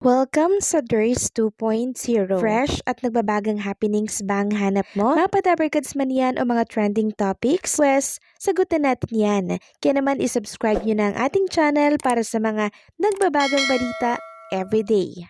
Welcome sa DRS 2.0. Fresh at nagbabagang happenings ba ang hanap mo? Mga padabarkads man yan o mga trending topics? Pwes, sagutan natin yan. Kaya naman isubscribe nyo na ang ating channel para sa mga nagbabagang balita everyday.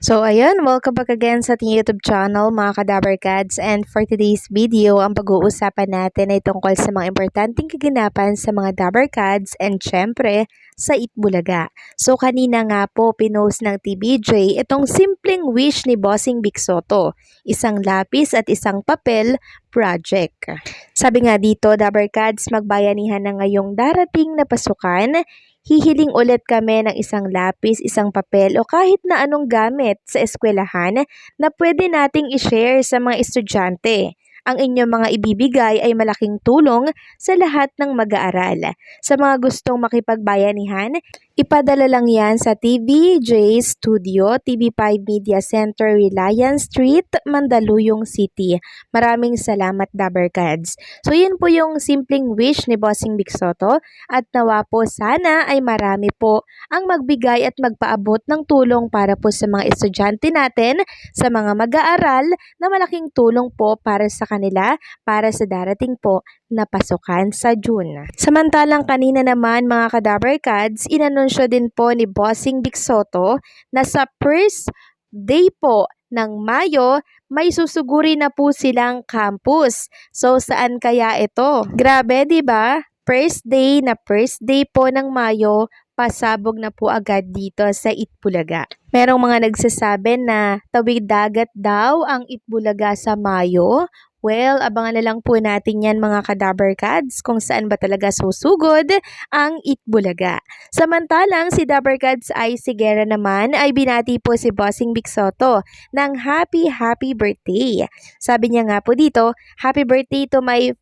So ayun, welcome back again sa ating YouTube channel mga Kadabarkads, and for today's video, ang pag-uusapan natin ay tungkol sa mga importanteng kaganapan sa mga Dabarkads and syempre sa Itbulaga. So kanina nga po pinost ng TBJ itong simpleng wish ni Bossing Vic Sotto, isang lapis at isang papel project. Sabi nga dito, Dabarkads, magbayanihan na ngayong darating na pasukan. Hihiling ulit kami ng isang lapis, isang papel o kahit na anong gamit sa eskwelahan na pwede nating i-share sa mga estudyante. Ang inyong mga ibibigay ay malaking tulong sa lahat ng mag-aaral. Sa mga gustong makipagbayanihan, ipadala lang yan sa TVJ Studio, TV5 Media Center, Reliance Street, Mandaluyong City. Maraming salamat, Dabarkads. So yun po yung simpleng wish ni Bossing Vic Sotto, at nawa po sana ay marami po ang magbigay at magpaabot ng tulong para po sa mga estudyante natin, sa mga mag-aaral, na malaking tulong po para sa kanila para sa darating po na pasukan sa June. Samantalang kanina naman mga Kadabarkads, inanunsyo din po ni Bossing Vic Sotto na sa first day po ng Mayo, may susuguri na po silang campus. So saan kaya ito? Grabe, 'di ba? First day po ng Mayo, pasabog na po agad dito sa Itbulaga. Merong mga nagsasabi na tawid dagat daw ang Itbulaga sa Mayo. Well, abangan na lang po natin yan mga Kadabarkads kung saan ba talaga susugod ang Itbulaga. Samantalang si Dabarkads ay Sigera naman ay binati po si Bossing Vic Sotto ng happy birthday. Sabi niya nga po dito, happy birthday to my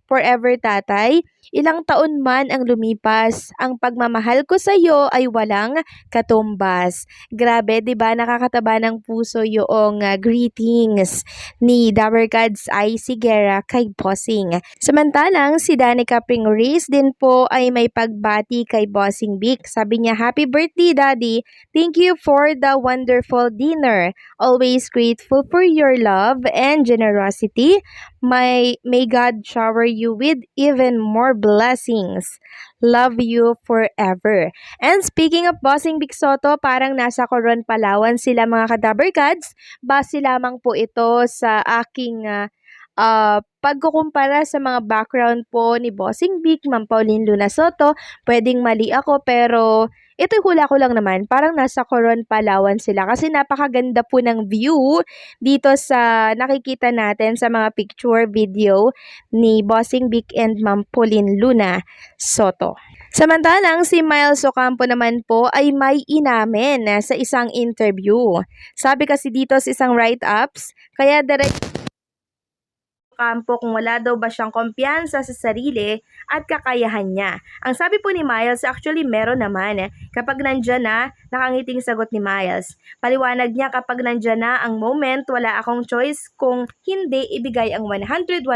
forever tatay. Ilang taon man ang lumipas, ang pagmamahal ko sa iyo ay walang katumbas. Grabe, 'di ba? Nakakataba ng puso yung greetings ni Dabarkads ay Sigera kay Bossing. Samantalang si Danica Pingris din po ay may pagbati kay Bossing Vic. Sabi niya, happy birthday daddy. Thank you for the wonderful dinner. Always grateful for your love and generosity. May God shower you with even more blessings. Love you forever. And speaking of Bossing Vic Sotto, parang nasa Coron, Palawan sila mga Kadabarkads. Base lamang po ito sa aking pagkukumpara sa mga background po ni Bossing Vic, Ma'am Pauline Luna Sotto. Pwedeng mali ako pero ito hula ko lang naman. Parang nasa Coron, Palawan sila kasi napakaganda po ng view dito sa nakikita natin sa mga picture video ni Bossing Vic and Ma'am Pauline Luna Sotto. Samantalang si Miles Ocampo naman po ay may inamin sa isang interview. Sabi kasi dito sa isang write-ups, kaya direct Ocampo kung wala daw ba siyang kumpiyansa sa sarili at kakayahan niya. Ang sabi po ni Miles, actually meron naman. Kapag nandyan na, nakangiting sagot ni Miles. Paliwanag niya, kapag nandyan na ang moment, wala akong choice kung hindi ibigay ang 101%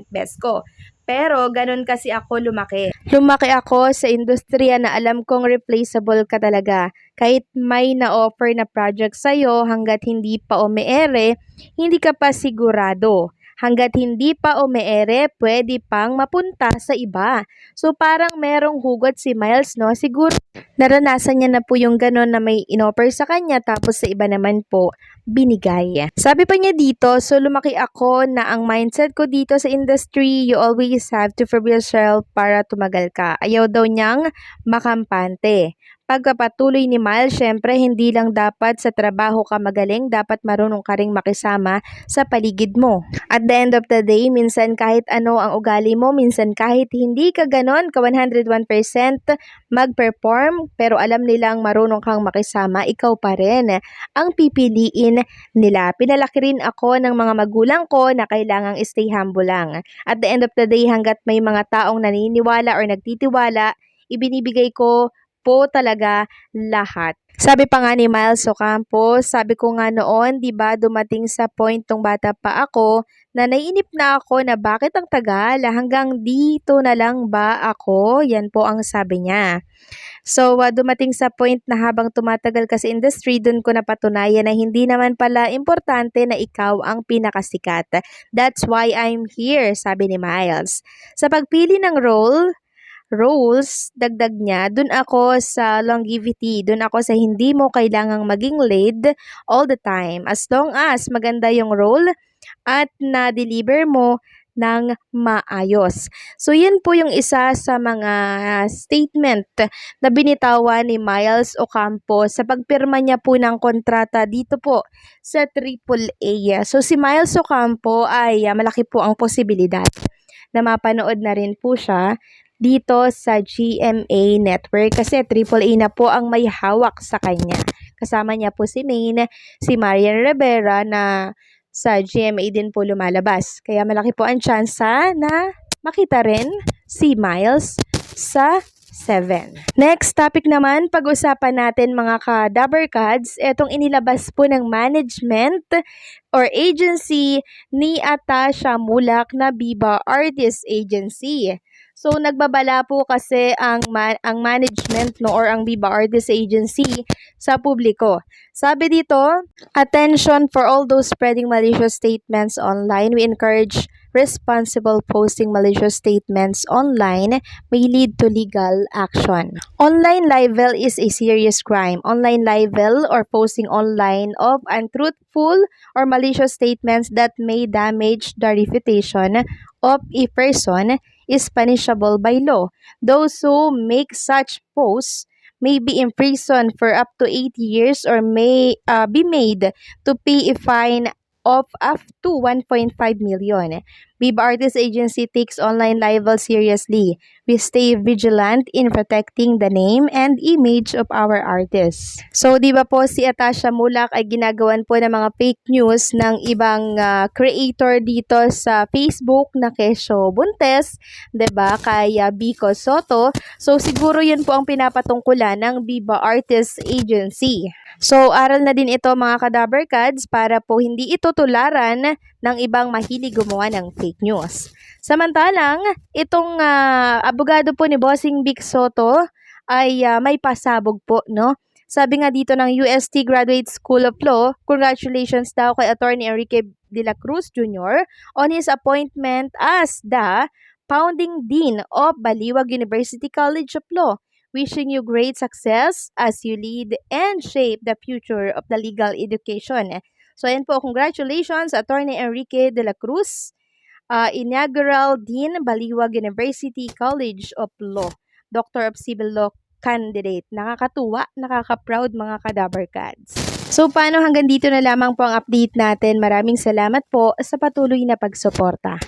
best ko. Pero ganun kasi ako lumaki. Lumaki ako sa industriya na alam kong replaceable ka talaga. Kahit may na-offer na project sa'yo, hanggat hindi pa umeere, hindi ka pa sigurado. Hanggat hindi pa umeere, pwede pang mapunta sa iba. So parang merong hugot si Miles, no? Siguro naranasan niya na po yung gano'n na may inoffer sa kanya tapos sa iba naman po binigay. Sabi pa niya dito, so lumaki ako na ang mindset ko dito sa industry, you always have to prove yourself para tumagal ka. Ayaw daw niyang makampante. Pagpapatuloy ni Miles, syempre hindi lang dapat sa trabaho ka magaling, dapat marunong ka ring makisama sa paligid mo. At the end of the day, minsan kahit ano ang ugali mo, minsan kahit hindi ka ganon ka 101% mag-perform, pero alam nilang marunong kang makisama, ikaw pa rin ang pipiliin nila. Pinalaki rin ako ng mga magulang ko na kailangang stay humble lang. At the end of the day, hanggat may mga taong naniniwala or nagtitiwala, ibinibigay ko po talaga lahat. Sabi pa nga ni Miles Ocampo, sabi ko nga noon, di ba dumating sa point tong bata pa ako na naiinip na ako na bakit ang tagal, hanggang dito na lang ba ako? Yan po ang sabi niya. So, dumating sa point na habang tumatagal ka sa industry, dun ko napatunayan na hindi naman pala importante na ikaw ang pinakasikat. That's why I'm here, sabi ni Miles. Sa pagpili ng roles, dagdag niya, dun ako sa longevity, dun ako sa hindi mo kailangang maging lead all the time. As long as maganda yung role at na-deliver mo ng maayos. So, yun po yung isa sa mga statement na binitawan ni Miles Ocampo sa pagpirma niya po ng kontrata dito po sa AAA. So, si Miles Ocampo ay malaki po ang posibilidad na mapanood na rin po siya dito sa GMA Network kasi AAA na po ang may hawak sa kanya. Kasama niya po si Maine, si Marian Rivera na sa GMA din po lumalabas. Kaya malaki po ang tsansa na makita rin si Miles sa 7. Next topic naman, pag-usapan natin mga ka-Dabbercads, etong inilabas po ng management or agency ni Atasha Mulak na Viva Artist Agency. So, nagbabala po kasi ang management or ang Viva Artist Agency sa publiko. Sabi dito, attention for all those spreading malicious statements online. We encourage responsible posting malicious statements online may lead to legal action. Online libel is a serious crime. Online libel or posting online of untruthful or malicious statements that may damage the reputation of a person is punishable by law. Those who make such posts may be imprisoned for up to 8 years or may be made to pay a fine of up to 1.5 million. Viva Artist Agency takes online libel seriously. We stay vigilant in protecting the name and image of our artists. So, di ba po si Atasha Mulak ay ginagawan po ng mga fake news ng ibang creator dito sa Facebook na Kesho Buntes, di ba, kay Biko Soto. So, siguro yun po ang pinapatungkulan ng Viva Artist Agency. So, aral na din ito mga ka-Dabbercads para po hindi ito tularan ng ibang mahilig gumawa ng fake news. Samantalang, itong abogado po ni Bossing Vic Soto ay may pasabog po, no? Sabi nga dito ng UST Graduate School of Law, congratulations daw kay Attorney Enrique de la Cruz Jr. on his appointment as the founding dean of Baliwag University College of Law. Wishing you great success as you lead and shape the future of the legal education. So, ayan po, congratulations, Attorney Enrique de la Cruz, Inaugural Dean, Baliwag University College of Law, Doctor of Civil Law candidate. Nakakatuwa, nakaka-proud mga ka-Dabbercads. So, paano hanggang dito na lamang po ang update natin. Maraming salamat po sa patuloy na pagsuporta.